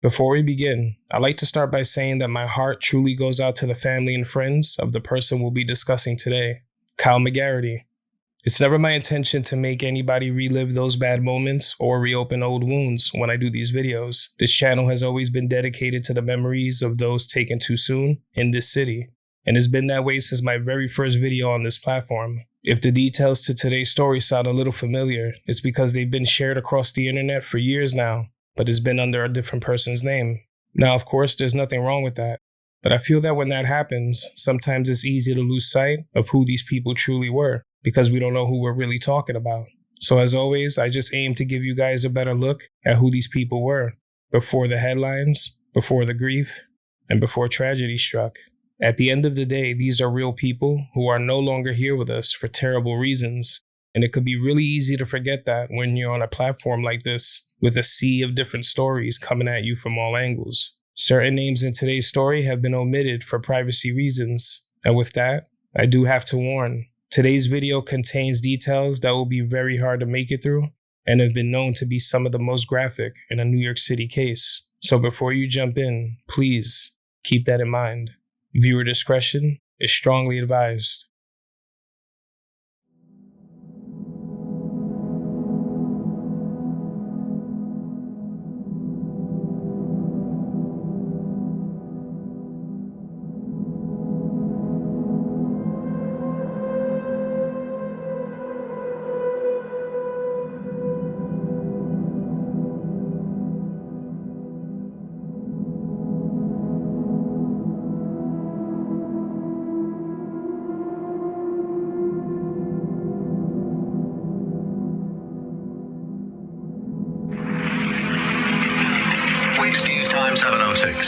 Before we begin, I'd like to start by saying that my heart truly goes out to the family and friends of the person we'll be discussing today, Kyle McGarity. It's never my intention to make anybody relive those bad moments or reopen old wounds when I do these videos. This channel has always been dedicated to the memories of those taken too soon in this city, and has been that way since my very first video on this platform. If the details to today's story sound a little familiar, it's because they've been shared across the internet for years now, but it's been under a different person's name. Now, of course, there's nothing wrong with that, but I feel that when that happens, sometimes it's easy to lose sight of who these people truly were, because we don't know who we're really talking about. So as always, I just aim to give you guys a better look at who these people were, before the headlines, before the grief, and before tragedy struck. At the end of the day, these are real people who are no longer here with us for terrible reasons, and it could be really easy to forget that when you're on a platform like this, with a sea of different stories coming at you from all angles. Certain names in today's story have been omitted for privacy reasons, and with that, I do have to warn, today's video contains details that will be very hard to make it through, and have been known to be some of the most graphic in a New York City case. So before you jump in, please keep that in mind. Viewer discretion is strongly advised.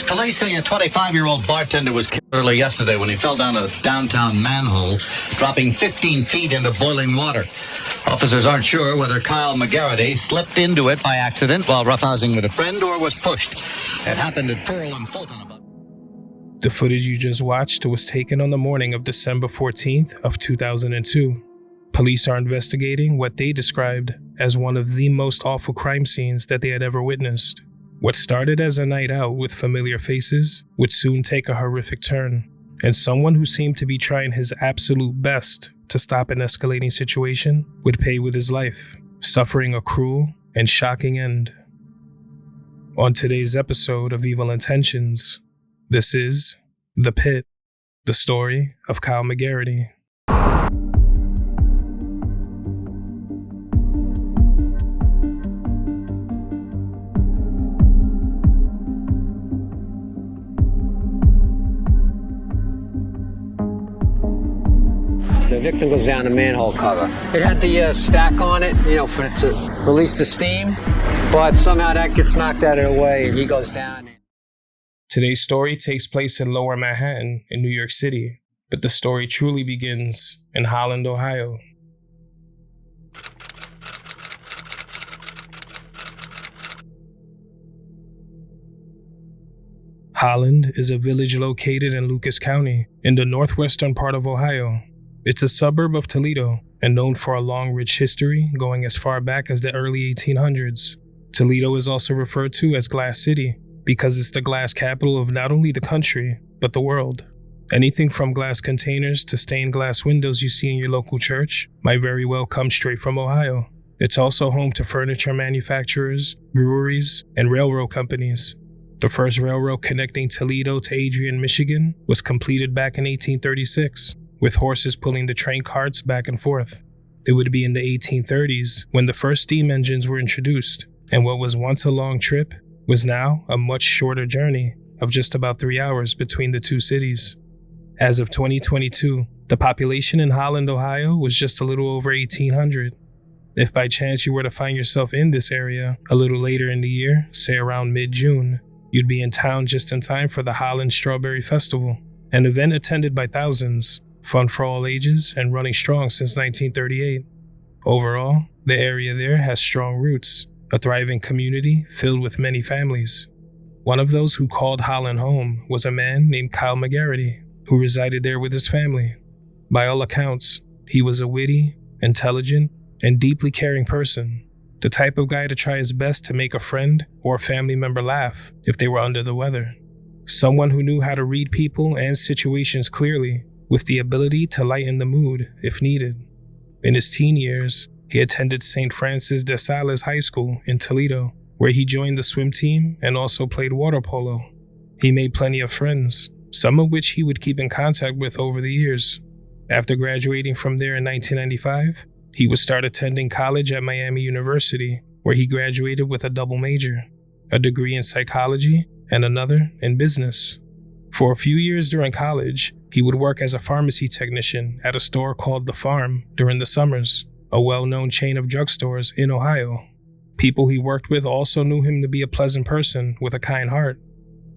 Police say a 25-year-old bartender was killed early yesterday when he fell down a downtown manhole, dropping 15 feet into boiling water. Officers aren't sure whether Kyle McGarity slipped into it by accident while roughhousing with a friend or was pushed. It happened at Pearl and Fulton. The footage you just watched was taken on the morning of December 14th of 2002. Police are investigating what they described as one of the most awful crime scenes that they had ever witnessed. What started as a night out with familiar faces would soon take a horrific turn, and someone who seemed to be trying his absolute best to stop an escalating situation would pay with his life, suffering a cruel and shocking end. On today's episode of Evil Intentions, this is The Pit, the story of Kyle McGarity. The victim goes down the manhole cover. It had the stack on it, for it to release the steam, but somehow that gets knocked out of the way and he goes down. Today's story takes place in Lower Manhattan in New York City, but the story truly begins in Holland, Ohio. Holland is a village located in Lucas County in the northwestern part of Ohio. It's a suburb of Toledo and known for a long, rich history going as far back as the early 1800s. Toledo is also referred to as Glass City because it's the glass capital of not only the country, but the world. Anything from glass containers to stained glass windows you see in your local church might very well come straight from Ohio. It's also home to furniture manufacturers, breweries, and railroad companies. The first railroad connecting Toledo to Adrian, Michigan was completed back in 1836. With horses pulling the train carts back and forth. It would be in the 1830s when the first steam engines were introduced, and what was once a long trip was now a much shorter journey of just about 3 hours between the two cities. As of 2022, the population in Holland, Ohio was just a little over 1,800. If by chance you were to find yourself in this area a little later in the year, say around mid-June, you'd be in town just in time for the Holland Strawberry Festival, an event attended by thousands. Fun for all ages and running strong since 1938. Overall, the area there has strong roots, a thriving community filled with many families. One of those who called Holland home was a man named Kyle McGarity, who resided there with his family. By all accounts, he was a witty, intelligent, and deeply caring person. the type of guy to try his best to make a friend or a family member laugh if they were under the weather. Someone who knew how to read people and situations clearly, with the ability to lighten the mood if needed. In his teen years, he attended St. Francis de Sales High School in Toledo, where he joined the swim team and also played water polo. He made plenty of friends, some of which he would keep in contact with over the years. After graduating from there in 1995, he would start attending college at Miami University, where he graduated with a double major, a degree in psychology and another in business. For a few years during college, he would work as a pharmacy technician at a store called The Farm during the summers, a well-known chain of drugstores in Ohio. People he worked with also knew him to be a pleasant person with a kind heart.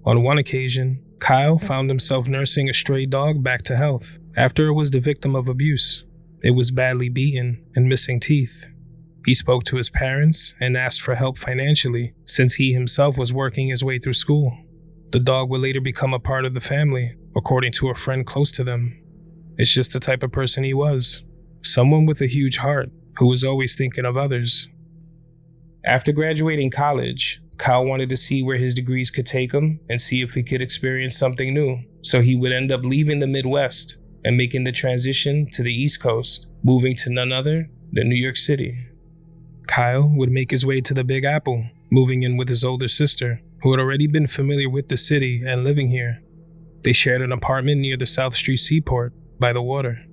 On one occasion, Kyle found himself nursing a stray dog back to health after it was the victim of abuse. It was badly beaten and missing teeth. He spoke to his parents and asked for help financially since he himself was working his way through school. The dog would later become a part of the family, according to a friend close to them. It's just the type of person he was. Someone with a huge heart who was always thinking of others. After graduating college, Kyle wanted to see where his degrees could take him and see if he could experience something new, so he would end up leaving the Midwest and making the transition to the East Coast, moving to none other than New York City. Kyle would make his way to the Big Apple, moving in with his older sister, who had already been familiar with the city and living here. They shared an apartment near the South Street Seaport, by the water.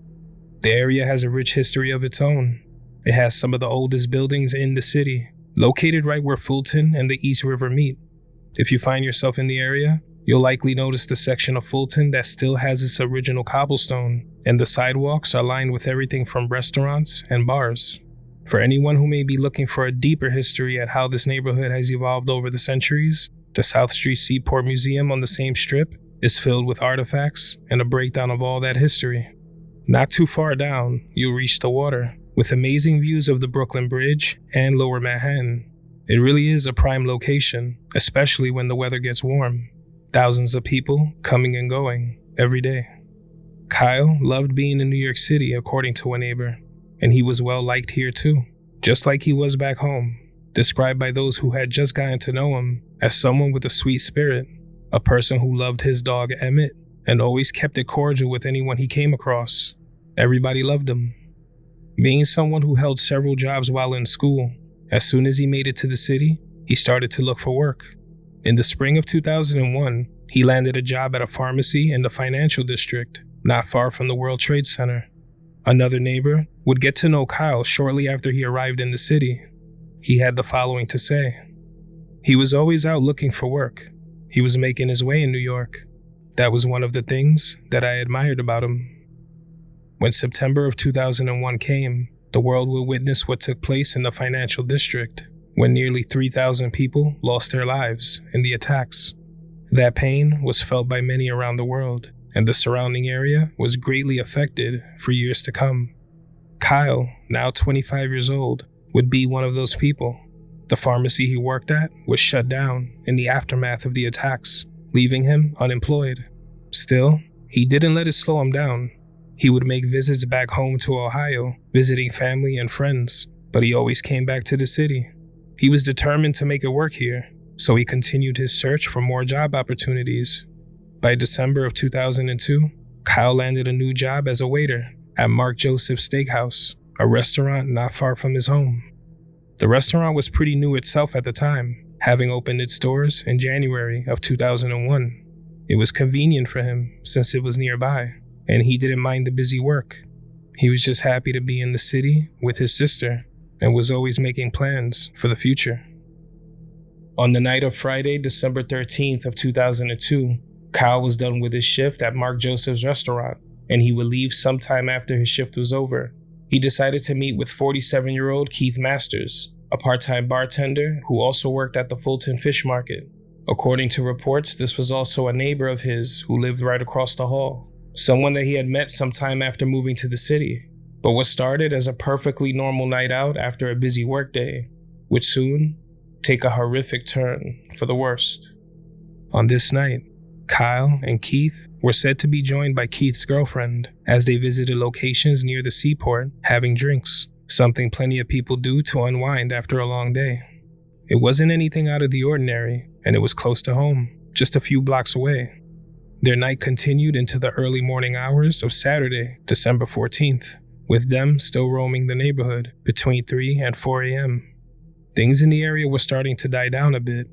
The area has a rich history of its own. It has some of the oldest buildings in the city, located right where Fulton and the East River meet. If you find yourself in the area, you'll likely notice the section of Fulton that still has its original cobblestone, and the sidewalks are lined with everything from restaurants and bars. For anyone who may be looking for a deeper history at how this neighborhood has evolved over the centuries, the South Street Seaport Museum on the same strip is filled with artifacts and a breakdown of all that history. Not too far down, you'll reach the water, with amazing views of the Brooklyn Bridge and Lower Manhattan. It really is a prime location, especially when the weather gets warm. Thousands of people coming and going every day. Kyle loved being in New York City, according to a neighbor, and he was well liked here too, just like he was back home, described by those who had just gotten to know him as someone with a sweet spirit, a person who loved his dog Emmett and always kept it cordial with anyone he came across. Everybody loved him. Being someone who held several jobs while in school, as soon as he made it to the city, he started to look for work. In the spring of 2001, he landed a job at a pharmacy in the financial district, not far from the World Trade Center. Another neighbor would get to know Kyle shortly after he arrived in the city. He had the following to say. He was always out looking for work. He was making his way in New York. That was one of the things that I admired about him. When September of 2001 came, the world would witness what took place in the financial district, when nearly 3,000 people lost their lives in the attacks. That pain was felt by many around the world, and the surrounding area was greatly affected for years to come. Kyle, now 25 years old, would be one of those people. The pharmacy he worked at was shut down in the aftermath of the attacks, leaving him unemployed. Still, he didn't let it slow him down. He would make visits back home to Ohio, visiting family and friends, but he always came back to the city. He was determined to make it work here, so he continued his search for more job opportunities. By December of 2002, Kyle landed a new job as a waiter at Mark Joseph's Steakhouse, a restaurant not far from his home. The restaurant was pretty new itself at the time, having opened its doors in January of 2001. It was convenient for him since it was nearby, and he didn't mind the busy work. He was just happy to be in the city with his sister and was always making plans for the future. On the night of Friday, December 13th of 2002, Kyle was done with his shift at Mark Joseph's restaurant, and he would leave sometime after his shift was over. He decided to meet with 47-year-old Keith Masters, a part-time bartender who also worked at the Fulton Fish Market. According to reports, this was also a neighbor of his who lived right across the hall, someone that he had met sometime after moving to the city. But what started as a perfectly normal night out after a busy workday would soon take a horrific turn for the worst. On this night, Kyle and Keith were said to be joined by Keith's girlfriend as they visited locations near the seaport having drinks, something plenty of people do to unwind after a long day. It wasn't anything out of the ordinary, and it was close to home, just a few blocks away. Their night continued into the early morning hours of Saturday, December 14th, with them still roaming the neighborhood between 3 and 4 a.m. Things in the area were starting to die down a bit.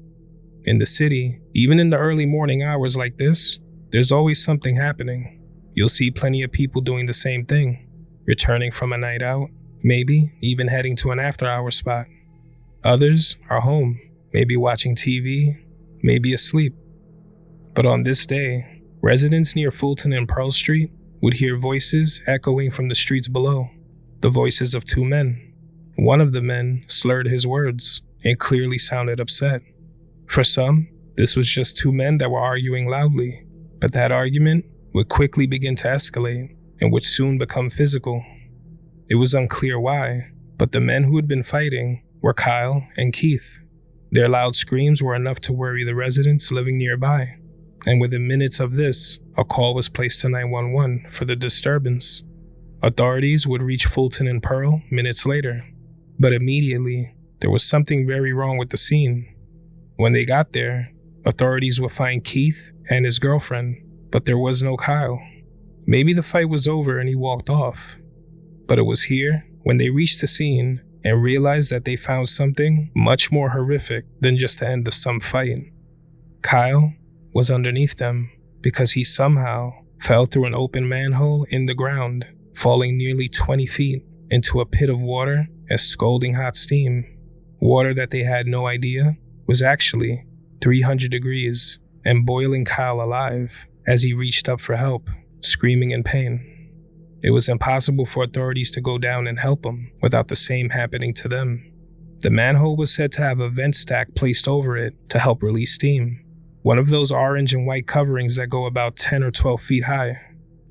In the city, even in the early morning hours like this, there's always something happening. You'll see plenty of people doing the same thing, returning from a night out, maybe even heading to an after-hour spot. Others are home, maybe watching TV, maybe asleep. But on this day, residents near Fulton and Pearl Street would hear voices echoing from the streets below, the voices of two men. One of the men slurred his words and clearly sounded upset. For some, this was just two men that were arguing loudly, but that argument would quickly begin to escalate and would soon become physical. It was unclear why, but the men who had been fighting were Kyle and Keith. Their loud screams were enough to worry the residents living nearby, and within minutes of this, a call was placed to 911 for the disturbance. Authorities would reach Fulton and Pearl minutes later, but immediately, there was something very wrong with the scene. When they got there, authorities would find Keith and his girlfriend, but there was no Kyle. Maybe the fight was over and he walked off. But it was here, when they reached the scene and realized that they found something much more horrific than just the end of some fight. Kyle was underneath them because he somehow fell through an open manhole in the ground, falling nearly 20 feet into a pit of water and scalding hot steam. Water that they had no idea was actually 300 degrees and boiling Kyle alive as he reached up for help, screaming in pain. It was impossible for authorities to go down and help him without the same happening to them. The manhole was said to have a vent stack placed over it to help release steam. One of those orange and white coverings that go about 10 or 12 feet high.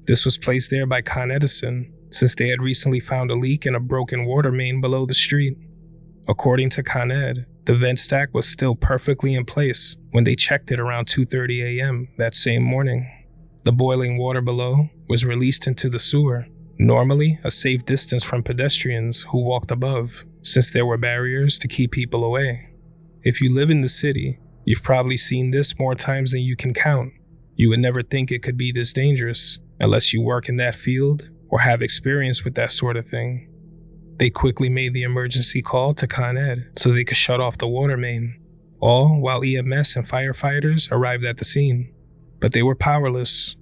This was placed there by Con Edison since they had recently found a leak in a broken water main below the street. According to Con Ed, the vent stack was still perfectly in place when they checked it around 2:30 a.m. that same morning. The boiling water below was released into the sewer, normally a safe distance from pedestrians who walked above, since there were barriers to keep people away. If you live in the city, you've probably seen this more times than you can count. You would never think it could be this dangerous unless you work in that field or have experience with that sort of thing. They quickly made the emergency call to Con Ed so they could shut off the water main, all while EMS and firefighters arrived at the scene. But they were powerless.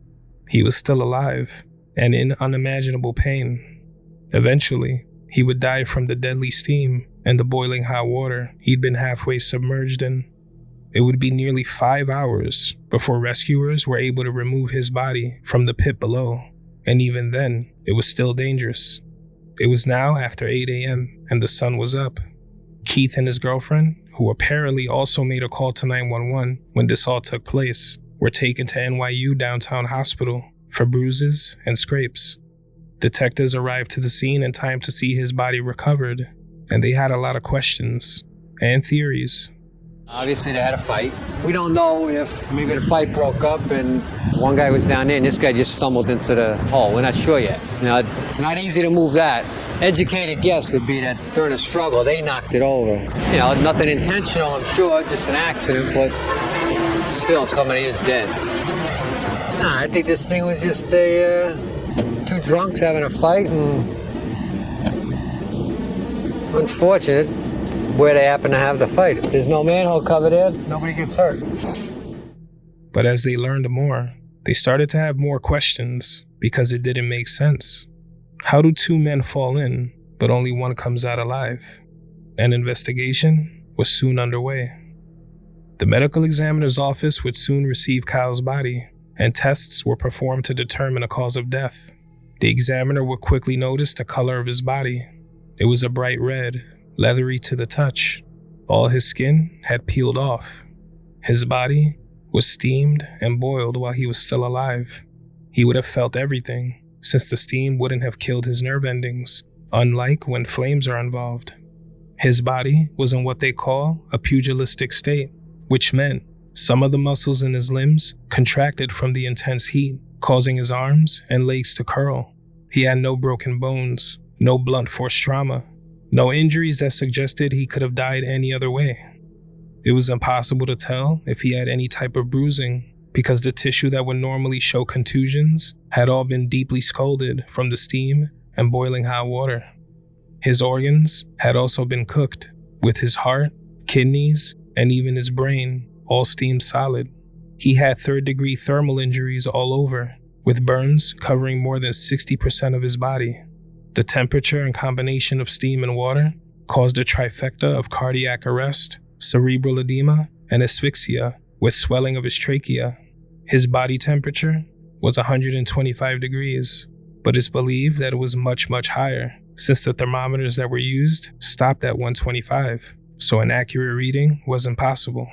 He was still alive and in unimaginable pain. Eventually, he would die from the deadly steam and the boiling hot water he'd been halfway submerged in. It would be nearly 5 hours before rescuers were able to remove his body from the pit below, and even then, it was still dangerous. It was now after 8 a.m. and the sun was up. Keith and his girlfriend, who apparently also made a call to 911 when this all took place, were taken to NYU Downtown Hospital for bruises and scrapes. Detectives arrived to the scene in time to see his body recovered, and they had a lot of questions and theories. Obviously, they had a fight. We don't know if maybe the fight broke up and one guy was down there and this guy just stumbled into the hole. We're not sure yet. You know, it's not easy to move that. Educated guess would be that during a struggle, they knocked it over. You know, nothing intentional, I'm sure, just an accident, but still, somebody is dead. Nah, I think this thing was just two drunks having a fight, and unfortunate where they happen to have the fight. If there's no manhole cover there, nobody gets hurt. But as they learned more, they started to have more questions because it didn't make sense. How do two men fall in, but only one comes out alive? An investigation was soon underway. The medical examiner's office would soon receive Kyle's body, and tests were performed to determine a cause of death. The examiner would quickly notice the color of his body. It was a bright red, leathery to the touch. All his skin had peeled off. His body was steamed and boiled while he was still alive. He would have felt everything, since the steam wouldn't have killed his nerve endings, unlike when flames are involved. His body was in what they call a pugilistic state, which meant some of the muscles in his limbs contracted from the intense heat, causing his arms and legs to curl. He had no broken bones, no blunt force trauma, No injuries that suggested he could have died any other way. It was impossible to tell if he had any type of bruising because the tissue that would normally show contusions had all been deeply scalded from the steam and boiling hot water. His organs had also been cooked, with his heart, kidneys, and even his brain all steamed solid. He had third-degree thermal injuries all over, with burns covering more than 60% of his body. The temperature and combination of steam and water caused a trifecta of cardiac arrest, cerebral edema, and asphyxia, with swelling of his trachea. His body temperature was 125 degrees, but it's believed that it was much, much higher, since the thermometers that were used stopped at 125, so an accurate reading was impossible.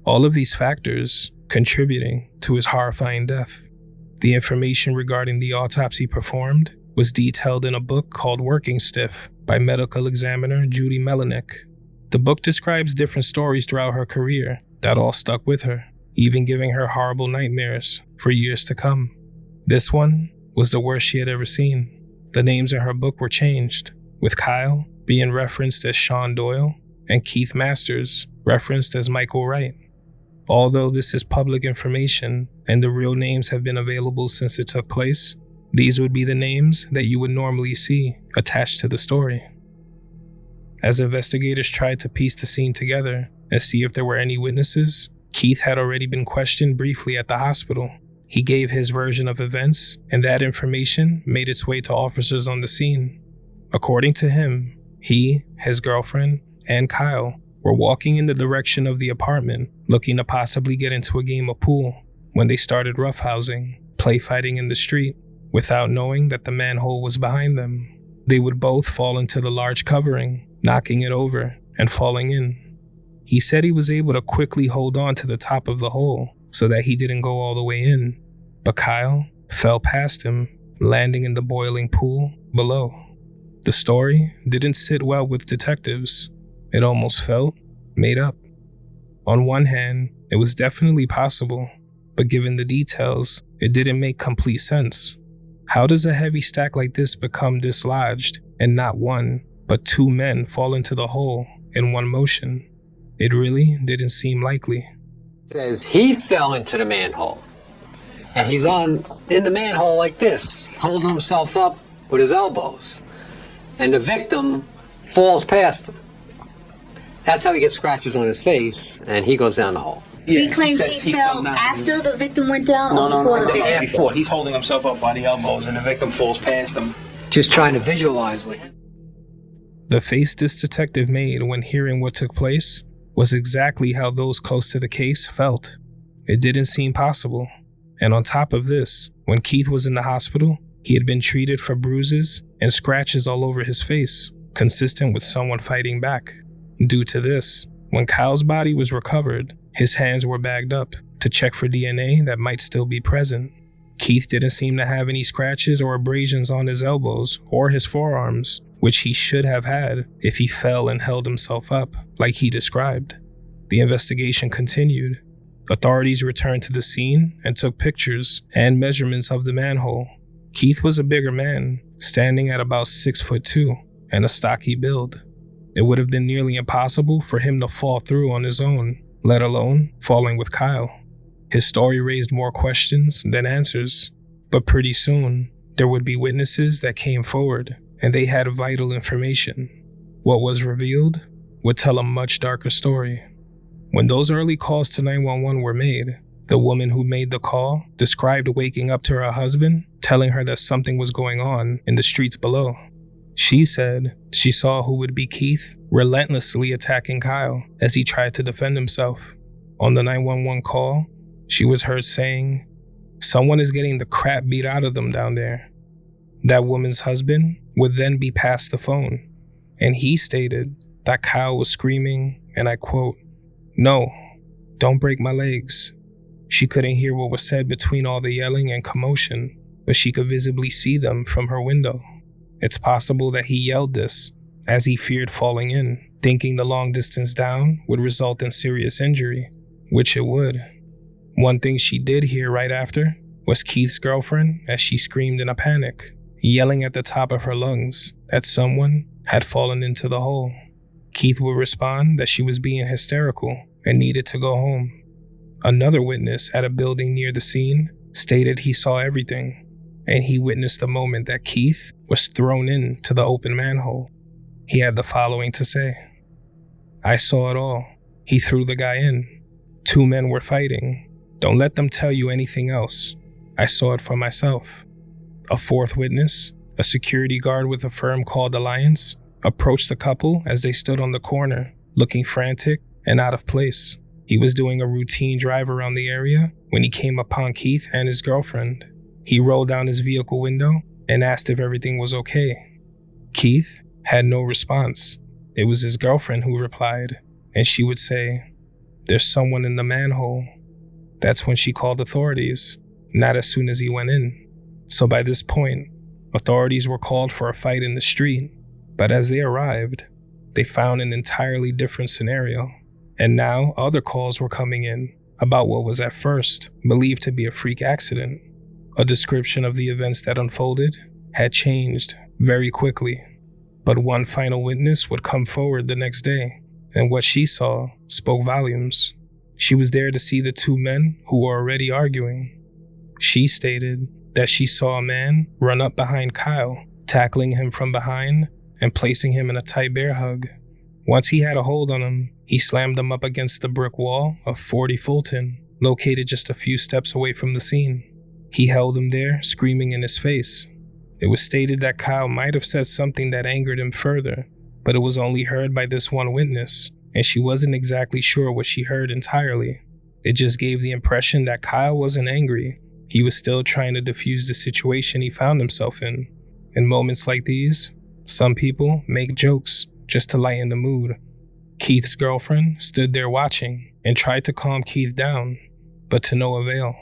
All of these factors contributing to his horrifying death. The information regarding the autopsy performed was detailed in a book called Working Stiff by medical examiner Judy Melanik. The book describes different stories throughout her career that all stuck with her, even giving her horrible nightmares for years to come. This one was the worst she had ever seen. The names in her book were changed, with Kyle being referenced as Sean Doyle and Keith Masters referenced as Michael Wright. Although this is public information and the real names have been available since it took place, these would be the names that you would normally see attached to the story. As investigators tried to piece the scene together and see if there were any witnesses, Keith had already been questioned briefly at the hospital. He gave his version of events, and that information made its way to officers on the scene. According to him, he, his girlfriend, and Kyle were walking in the direction of the apartment, looking to possibly get into a game of pool, when they started roughhousing, play fighting in the street, without knowing that the manhole was behind them. They would both fall into the large covering, knocking it over and falling in. He said he was able to quickly hold on to the top of the hole so that he didn't go all the way in, but Kyle fell past him, landing in the boiling pool below. The story didn't sit well with detectives. It almost felt made up. On one hand, it was definitely possible, but given the details, it didn't make complete sense. How does a heavy stack like this become dislodged and not one, but two men fall into the hole in one motion? It really didn't seem likely. Says he fell into the manhole, and he's in the manhole like this, holding himself up with his elbows, and the victim falls past him. That's how he gets scratches on his face, and he goes down the hole. Yeah, he claims he fell after the victim went down or before the victim? Before. He's holding himself up by the elbows, and the victim falls past him. Just trying to visualize what. The face this detective made when hearing what took place was exactly how those close to the case felt. It didn't seem possible. And on top of this, when Keith was in the hospital, he had been treated for bruises and scratches all over his face, consistent with someone fighting back. Due to this, when Kyle's body was recovered, his hands were bagged up to check for DNA that might still be present. Keith didn't seem to have any scratches or abrasions on his elbows or his forearms, which he should have had if he fell and held himself up, like he described. The investigation continued. Authorities returned to the scene and took pictures and measurements of the manhole. Keith was a bigger man, standing at about 6'2" and a stocky build. It would have been nearly impossible for him to fall through on his own, let alone falling with Kyle. His story raised more questions than answers, but pretty soon, there would be witnesses that came forward, and they had vital information. What was revealed would tell a much darker story. When those early calls to 911 were made, the woman who made the call described waking up to her husband, telling her that something was going on in the streets below. She said she saw who would be Keith relentlessly attacking Kyle as he tried to defend himself. On the 911 call, she was heard saying, "Someone is getting the crap beat out of them down there." That woman's husband would then be passed the phone, and he stated that Kyle was screaming, and I quote, "No, don't break my legs." She couldn't hear what was said between all the yelling and commotion, but she could visibly see them from her window. It's possible that he yelled this as he feared falling in, thinking the long distance down would result in serious injury, which it would. One thing she did hear right after was Keith's girlfriend as she screamed in a panic, yelling at the top of her lungs that someone had fallen into the hole. Keith would respond that she was being hysterical and needed to go home. Another witness at a building near the scene stated he saw everything, and he witnessed the moment that Keith was thrown into the open manhole. He had the following to say: "I saw it all. He threw the guy in. 2 men were fighting. Don't let them tell you anything else. I saw it for myself." A fourth witness, a security guard with a firm called Alliance, approached the couple as they stood on the corner, looking frantic and out of place. He was doing a routine drive around the area when he came upon Keith and his girlfriend. He rolled down his vehicle window and asked if everything was okay. Keith had no response. It was his girlfriend who replied, and she would say, "There's someone in the manhole." That's when she called authorities, not as soon as he went in. So by this point, authorities were called for a fight in the street, but as they arrived, they found an entirely different scenario. And now other calls were coming in about what was at first believed to be a freak accident. A description of the events that unfolded had changed very quickly, but one final witness would come forward the next day, and what she saw spoke volumes. She was there to see the 2 men who were already arguing. She stated that she saw a man run up behind Kyle, tackling him from behind and placing him in a tight bear hug. Once he had a hold on him, he slammed him up against the brick wall of 40 Fulton, located just a few steps away from the scene. He held him there, screaming in his face. It was stated that Kyle might have said something that angered him further, but it was only heard by this one witness, and she wasn't exactly sure what she heard entirely. It just gave the impression that Kyle wasn't angry. He was still trying to defuse the situation he found himself in. In moments like these, some people make jokes just to lighten the mood. Keith's girlfriend stood there watching and tried to calm Keith down, but to no avail.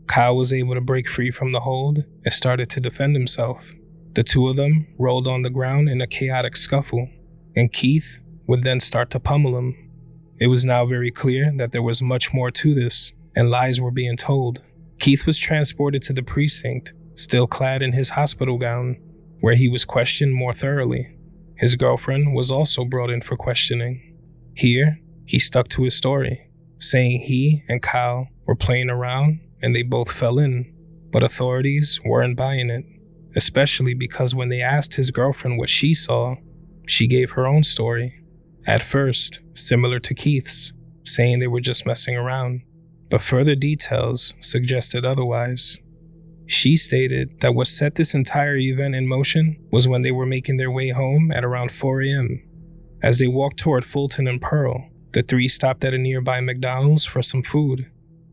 Kyle was able to break free from the hold and started to defend himself. The 2 of them rolled on the ground in a chaotic scuffle, and Keith would then start to pummel him. It was now very clear that there was much more to this, and lies were being told. Keith was transported to the precinct, still clad in his hospital gown, where he was questioned more thoroughly. His girlfriend was also brought in for questioning. Here, he stuck to his story, saying he and Kyle were playing around and they both fell in, but authorities weren't buying it, especially because when they asked his girlfriend what she saw, she gave her own story. At first, similar to Keith's, saying they were just messing around, but further details suggested otherwise. She stated that what set this entire event in motion was when they were making their way home at around 4 a.m. As they walked toward Fulton and Pearl, the 3 stopped at a nearby McDonald's for some food.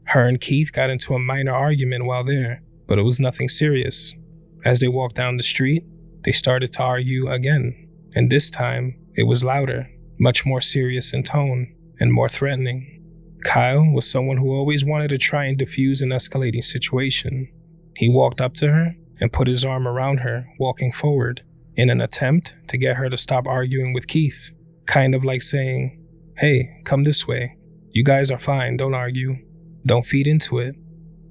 Her and Keith got into a minor argument while there, but it was nothing serious. As they walked down the street, they started to argue again, and this time it was louder, much more serious in tone, and more threatening. Kyle was someone who always wanted to try and defuse an escalating situation. He walked up to her and put his arm around her, walking forward, in an attempt to get her to stop arguing with Keith, kind of like saying, "Hey, come this way. You guys are fine, don't argue. Don't feed into it."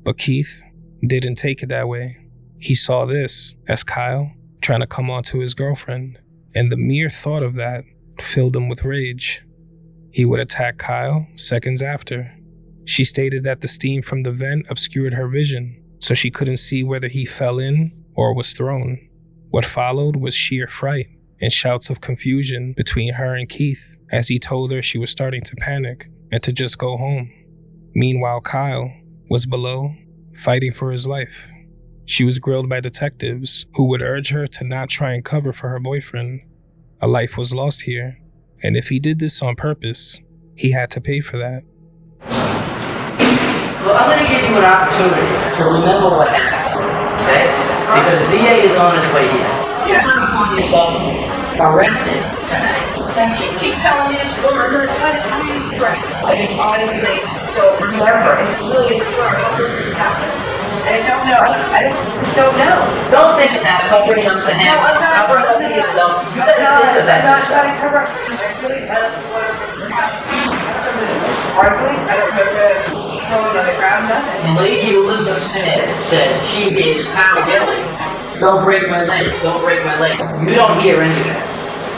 But Keith didn't take it that way. He saw this as Kyle trying to come onto his girlfriend, and the mere thought of that filled him with rage. He would attack Kyle seconds after. She stated that the steam from the vent obscured her vision, so she couldn't see whether he fell in or was thrown. What followed was sheer fright and shouts of confusion between her and Keith as he told her she was starting to panic and to just go home. Meanwhile, Kyle was below, fighting for his life. She was grilled by detectives who would urge her to not try and cover for her boyfriend. A life was lost here, and if he did this on purpose, he had to pay for that. Well, I'm going to give you an opportunity to remember what happened, okay? Because the DA is on his way here. You're going to find yourself arrested tonight. And keep telling me the story. You're trying to tell me the story. I just honestly don't remember. It's really a blur. What's happening? I don't know. I just don't know. Don't think of that. Don't bring up to him. No, I'm not. Cover it up to yourself. You got to think of that. I'm not trying to cover up. I really, that's what happened. I don't remember arguing. I don't remember throwing on the ground, nothing. The lady who lives upstairs says she hears Kyle yelling, "Don't break my legs, don't break my legs." You don't hear any of that.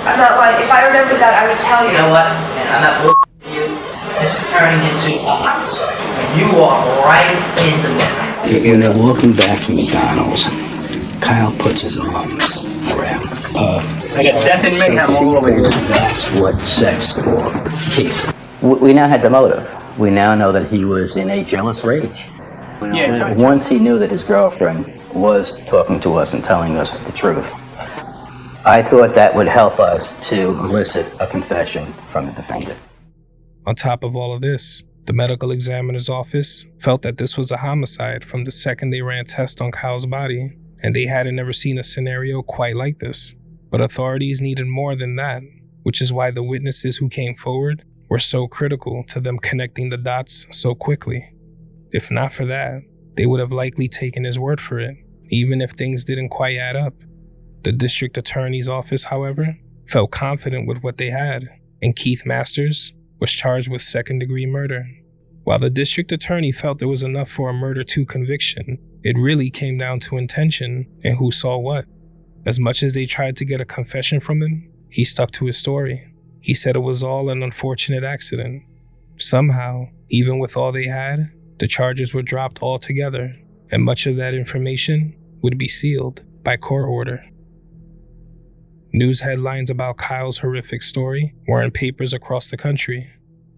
I'm not lying. If I remember that, I would tell you. You know what? And I'm not bullshitting you. This is turning into a homicide. And you are right in the middle. Okay, when they're walking back from McDonald's, Kyle puts his arms around I got death and mayhem all over here. That's what sets off Keith. We now had the motive. We now know that he was in a jealous rage. Yeah, Once he knew that his girlfriend was talking to us and telling us the truth, I thought that would help us to elicit a confession from the defendant. On top of all of this, the medical examiner's office felt that this was a homicide from the second they ran tests on Kyle's body, and they hadn't ever seen a scenario quite like this. But authorities needed more than that, which is why the witnesses who came forward were so critical to them connecting the dots so quickly. If not for that, they would have likely taken his word for it, even if things didn't quite add up. The district attorney's office, however, felt confident with what they had, and Keith Masters was charged with second-degree murder. While the district attorney felt there was enough for a murder 2 conviction, it really came down to intention and who saw what. As much as they tried to get a confession from him, he stuck to his story. He said it was all an unfortunate accident. Somehow, even with all they had, the charges were dropped altogether, and much of that information would be sealed by court order. News headlines about Kyle's horrific story were in papers across the country.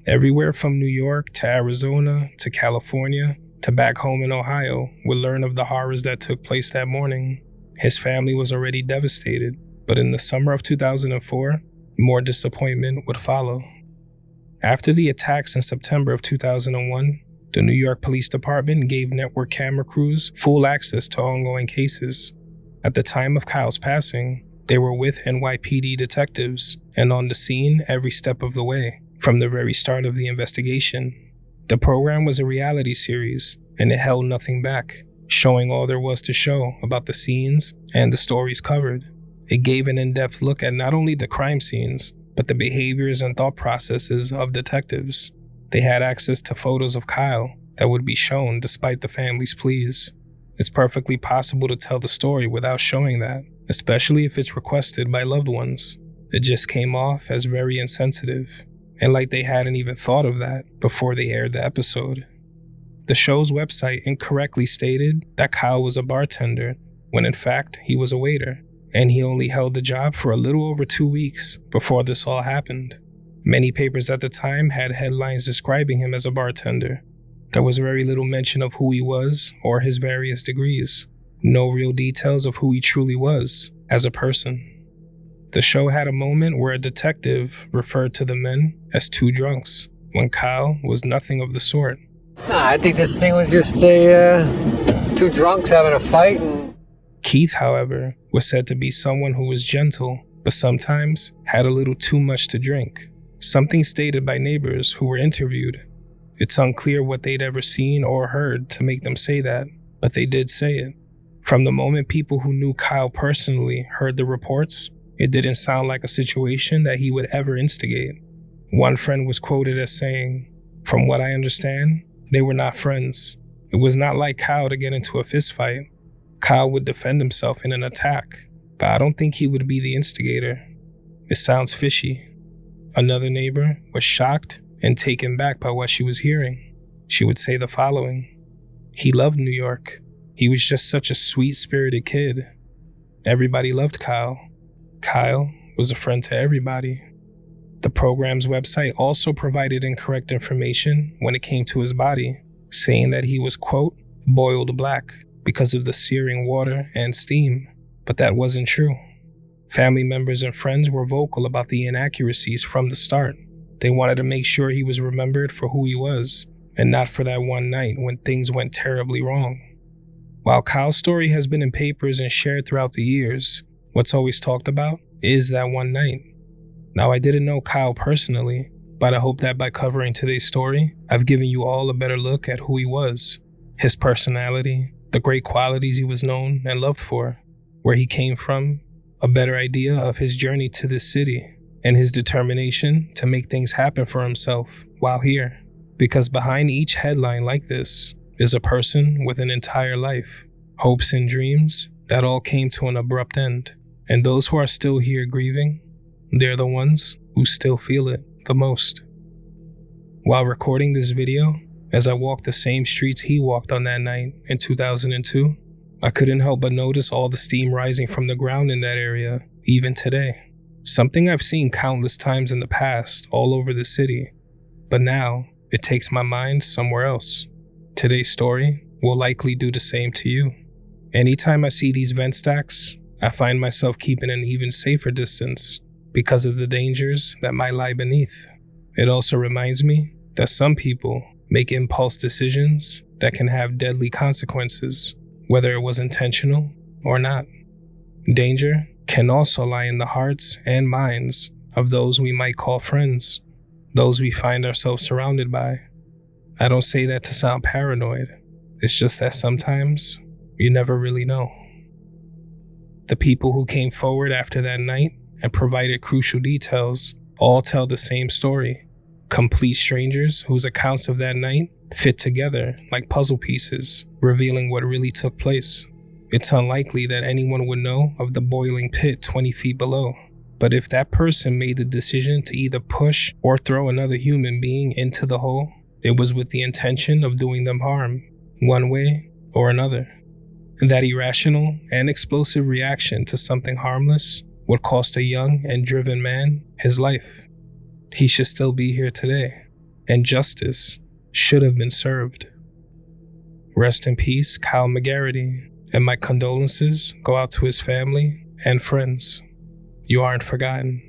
Everywhere from New York to Arizona to California to back home in Ohio would learn of the horrors that took place that morning. His family was already devastated, but in the summer of 2004, more disappointment would follow. After the attacks in September of 2001, the New York Police Department gave network camera crews full access to ongoing cases. At the time of Kyle's passing, they were with NYPD detectives and on the scene every step of the way, from the very start of the investigation. The program was a reality series, and it held nothing back, showing all there was to show about the scenes and the stories covered. It gave an in-depth look at not only the crime scenes, but the behaviors and thought processes of detectives. They had access to photos of Kyle that would be shown despite the family's pleas. It's perfectly possible to tell the story without showing that, especially if it's requested by loved ones. It just came off as very insensitive, and like they hadn't even thought of that before they aired the episode. The show's website incorrectly stated that Kyle was a bartender, when in fact he was a waiter, and he only held the job for a little over 2 weeks before this all happened. Many papers at the time had headlines describing him as a bartender. There was very little mention of who he was or his various degrees. No real details of who he truly was as a person. The show had a moment where a detective referred to the men as 2 drunks, when Kyle was nothing of the sort. Nah, I think this thing was just 2 drunks having a fight. Keith, however, was said to be someone who was gentle, but sometimes had a little too much to drink. Something stated by neighbors who were interviewed. It's unclear what they'd ever seen or heard to make them say that, but they did say it. From the moment people who knew Kyle personally heard the reports, it didn't sound like a situation that he would ever instigate. One friend was quoted as saying, "From what I understand, they were not friends. It was not like Kyle to get into a fistfight. Kyle would defend himself in an attack, but I don't think he would be the instigator. It sounds fishy." Another neighbor was shocked and taken back by what she was hearing. She would say the following: "He loved New York. He was just such a sweet-spirited kid. Everybody loved Kyle. Kyle was a friend to everybody." The program's website also provided incorrect information when it came to his body, saying that he was, quote, "boiled black" because of the searing water and steam, but that wasn't true. Family members and friends were vocal about the inaccuracies from the start. They wanted to make sure he was remembered for who he was, and not for that one night when things went terribly wrong. While Kyle's story has been in papers and shared throughout the years, what's always talked about is that one night. Now, I didn't know Kyle personally, but I hope that by covering today's story, I've given you all a better look at who he was, his personality, the great qualities he was known and loved for, where he came from, a better idea of his journey to this city, and his determination to make things happen for himself while here. Because behind each headline like this is a person with an entire life, hopes and dreams that all came to an abrupt end. And those who are still here grieving, they're the ones who still feel it the most. While recording this video, as I walked the same streets he walked on that night in 2002, I couldn't help but notice all the steam rising from the ground in that area, even today. Something I've seen countless times in the past all over the city, but now it takes my mind somewhere else. Today's story will likely do the same to you. Anytime I see these vent stacks, I find myself keeping an even safer distance because of the dangers that might lie beneath. It also reminds me that some people make impulse decisions that can have deadly consequences, whether it was intentional or not. Danger can also lie in the hearts and minds of those we might call friends, those we find ourselves surrounded by. I don't say that to sound paranoid. It's just that sometimes you never really know. The people who came forward after that night and provided crucial details all tell the same story. Complete strangers whose accounts of that night fit together like puzzle pieces, revealing what really took place. It's unlikely that anyone would know of the boiling pit 20 feet below. But if that person made the decision to either push or throw another human being into the hole, it was with the intention of doing them harm, one way or another. That irrational and explosive reaction to something harmless would cost a young and driven man his life. He should still be here today, and justice should have been served. Rest in peace, Kyle McGarity, and my condolences go out to his family and friends. You aren't forgotten.